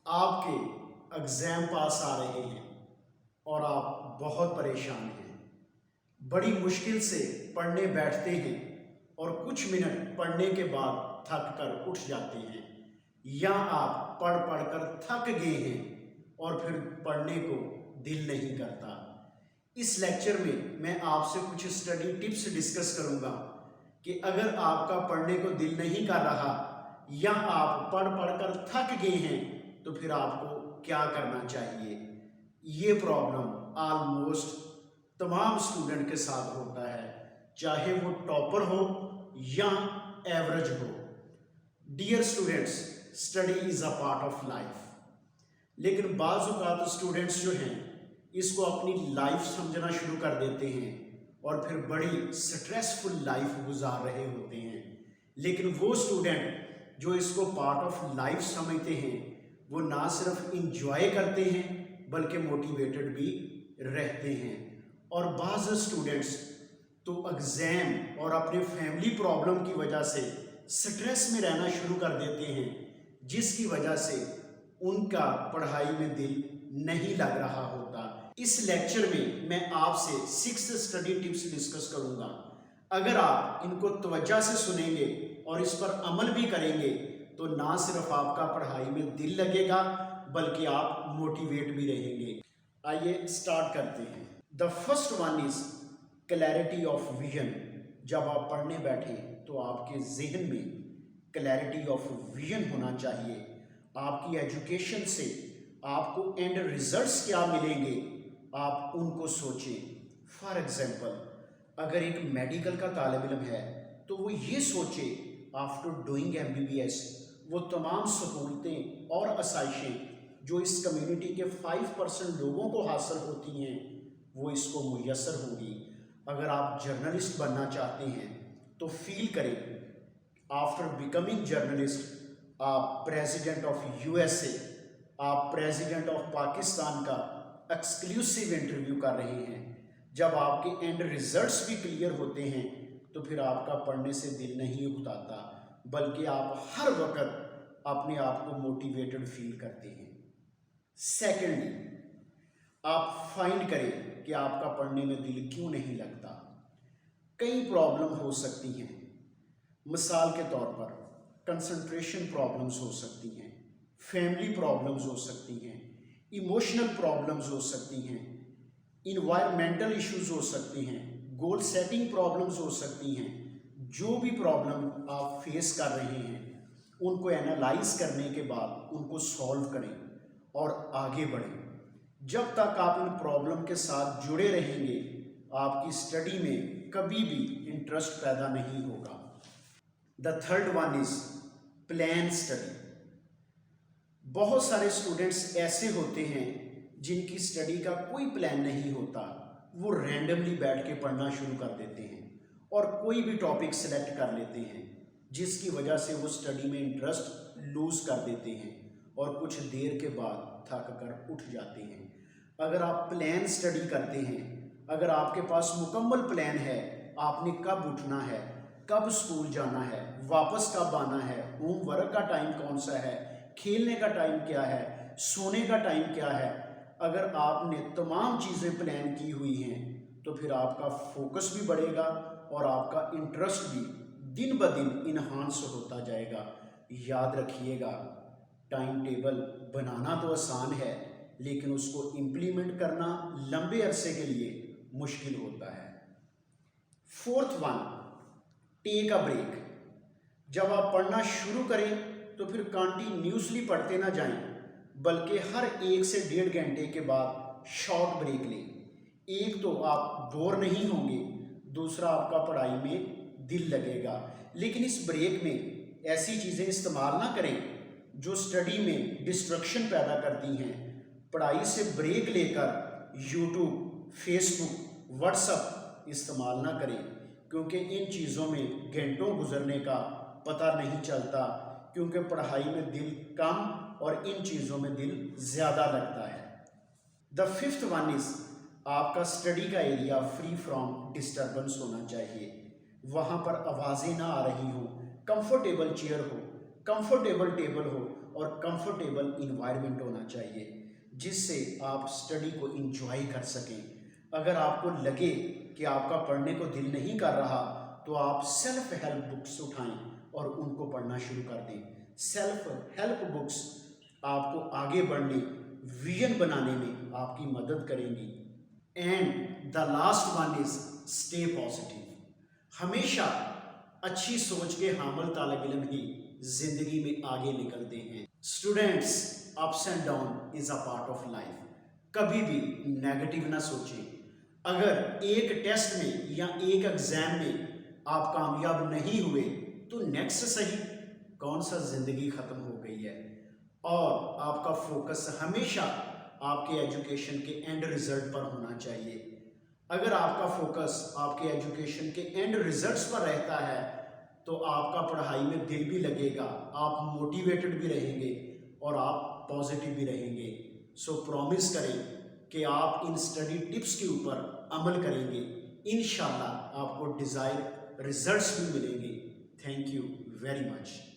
आपके exam pass आ रहे हैं और आप बहुत परेशान हैं। बड़ी मुश्किल से पढ़ने बैठते हैं और कुछ मिनट पढ़ने के बाद थक कर उठ जाते हैं, या आप पढ़ पढ़ कर थक गए हैं और फिर पढ़ने को दिल नहीं करता। इस लेक्चर में मैं आपसे कुछ स्टडी टिप्स डिस्कस करूंगा कि अगर आपका पढ़ने को दिल नहीं कर रहा या आप पढ़ पढ़ कर थक गए हैं तो फिर आपको क्या करना चाहिए। ये प्रॉब्लम ऑलमोस्ट तमाम स्टूडेंट के साथ होता है, चाहे वो टॉपर हो या एवरेज हो। Dear students, study is a part of life, लेकिन बाज़ औक़ात स्टूडेंट्स जो हैं इसको अपनी लाइफ समझना शुरू कर देते हैं और फिर बड़ी स्ट्रेसफुल लाइफ गुजार रहे होते हैं। लेकिन वो स्टूडेंट जो इसको पार्ट ऑफ लाइफ समझते हैं वो ना सिर्फ इंजॉय करते हैं बल्कि मोटिवेटेड भी रहते हैं। और बाज़ स्टूडेंट्स तो एग्ज़ाम और अपने फैमिली प्रॉब्लम की वजह से स्ट्रेस में रहना शुरू कर देते हैं, जिसकी वजह से उनका पढ़ाई में दिल नहीं लग रहा होता। इस लेक्चर में मैं आपसे 6 स्टडी टिप्स डिस्कस करूंगा। अगर आप इनको तवज्जो से सुनेंगे और इस पर अमल भी करेंगे तो ना सिर्फ आपका पढ़ाई में दिल लगेगा बल्कि आप मोटिवेट भी रहेंगे। आइए स्टार्ट करते हैं। The first one is clarity of vision. जब आप पढ़ने बैठे तो आपके जहन में क्लैरिटी ऑफ विजन होना चाहिए। आपकी एजुकेशन से आपको एंड रिजल्ट्स क्या मिलेंगे आप उनको सोचें। फॉर एग्जांपल, अगर एक मेडिकल का तालिब इल्म है तो वो ये सोचे आफ्टर डूइंग MBBS वो तमाम सहूलतें और आसाइशें जो इस कम्युनिटी के 5% लोगों को हासिल होती हैं वो इसको मुयस्सर होगी। अगर आप जर्नलिस्ट बनना चाहते हैं तो फील करें आफ्टर बिकमिंग जर्नलिस्ट आप प्रेसिडेंट ऑफ USA, आप प्रेसिडेंट ऑफ पाकिस्तान का एक्सक्लूसिव इंटरव्यू कर रहे हैं। जब आपके एंड रिजल्ट्स भी क्लियर होते हैं तो फिर आपका पढ़ने से दिल नहीं उठाता बल्कि आप हर वक्त अपने आप को मोटिवेटेड फील करते हैं। सेकेंडली, आप फाइंड करें कि आपका पढ़ने में दिल क्यों नहीं लगता। कई प्रॉब्लम हो सकती हैं। मिसाल के तौर पर कंसंट्रेशन प्रॉब्लम्स हो सकती हैं, फैमिली प्रॉब्लम्स हो सकती हैं, इमोशनल प्रॉब्लम्स हो सकती हैं, इन्वायरमेंटल इश्यूज हो सकती हैं, गोल सेटिंग प्रॉब्लम्स हो सकती हैं। जो भी प्रॉब्लम आप फेस कर रहे हैं उनको एनालाइज करने के बाद उनको सॉल्व करें और आगे बढ़ें। जब तक आप इन प्रॉब्लम के साथ जुड़े रहेंगे आपकी स्टडी में कभी भी इंटरेस्ट पैदा नहीं होगा। The third one is plan study. बहुत सारे स्टूडेंट्स ऐसे होते हैं जिनकी स्टडी का कोई प्लान नहीं होता, वो रैंडमली बैठ के पढ़ना शुरू कर देते हैं और कोई भी टॉपिक सेलेक्ट कर लेते हैं, जिसकी वजह से वो स्टडी में इंटरेस्ट लूज कर देते हैं और कुछ देर के बाद थक कर उठ जाते हैं। अगर आप प्लान स्टडी करते हैं, अगर आपके पास मुकम्मल प्लान है, आपने कब उठना है, कब स्कूल जाना है, वापस कब आना है, होमवर्क का टाइम कौन सा है, खेलने का टाइम क्या है, सोने का टाइम क्या है, अगर आपने तमाम चीज़ें प्लान की हुई हैं तो फिर आपका फोकस भी बढ़ेगा और आपका इंटरेस्ट भी दिन ब दिन इन्हांस होता जाएगा। याद रखिएगा, टाइम टेबल बनाना तो आसान है लेकिन उसको इम्प्लीमेंट करना लंबे अरसे के लिए मुश्किल होता है। Fourth one, take a break. जब आप पढ़ना शुरू करें तो फिर कंटिन्यूसली पढ़ते ना जाएं बल्कि हर 1 से 1.5 घंटे के बाद शॉर्ट ब्रेक लें। एक तो आप बोर नहीं होंगे, दूसरा आपका पढ़ाई में दिल लगेगा। लेकिन इस ब्रेक में ऐसी चीज़ें इस्तेमाल ना करें जो स्टडी में डिस्ट्रक्शन पैदा करती हैं। पढ़ाई से ब्रेक लेकर यूट्यूब, फेसबुक, व्हाट्सएप इस्तेमाल ना करें क्योंकि इन चीज़ों में घंटों गुजरने का पता नहीं चलता, क्योंकि पढ़ाई में दिल कम और इन चीज़ों में दिल ज़्यादा लगता है। द फिफ्थ वन इज़ आपका स्टडी का एरिया फ्री फ्रॉम डिस्टर्बेंस होना चाहिए। वहाँ पर आवाज़ें ना आ रही हो, कंफर्टेबल चेयर हो, कंफर्टेबल टेबल हो और कंफर्टेबल इन्वायरमेंट होना चाहिए जिससे आप स्टडी को इंजॉय कर सकें। अगर आपको लगे कि आपका पढ़ने को दिल नहीं कर रहा तो आप सेल्फ हेल्प बुक्स उठाएं और उनको पढ़ना शुरू कर दें। सेल्फ हेल्प बुक्स आपको आगे बढ़ने, विजन बनाने में आपकी मदद करेंगी। And the last one is stay positive. हमेशा अच्छी सोच के हामिल तालिब इल्म ही जिंदगी में आगे निकलते हैं। Students, ups and down is a part of life. कभी भी नेगेटिव ना सोचें। अगर एक टेस्ट में या एक एग्जाम में आप कामयाब नहीं हुए तो नेक्स्ट सही, कौन सा जिंदगी खत्म हो गई है। और आपका फोकस हमेशा आपके एजुकेशन के एंड रिजल्ट पर होना चाहिए। अगर आपका फोकस आपके एजुकेशन के एंड रिजल्ट्स पर रहता है तो आपका पढ़ाई में दिल भी लगेगा, आप मोटिवेटेड भी रहेंगे और आप पॉजिटिव भी रहेंगे। सो प्रॉमिस करें कि आप इन स्टडी टिप्स के ऊपर अमल करेंगे। इंशाल्लाह आपको डिज़ायर रिजल्ट्स भी मिलेंगे। Thank you very much.